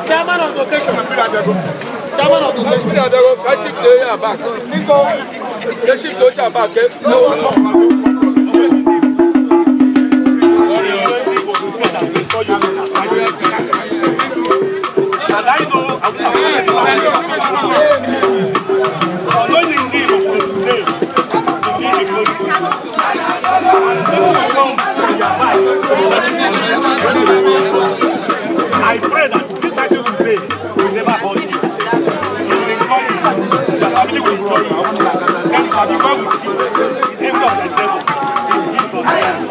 Chairman of the occasion. Can shift to your back. Can shift to your back. I pray that this time you play will never hold you. You will enjoy it. Your family will enjoy it. Then you will be well with you. In the name of the devil. In Jesus' name.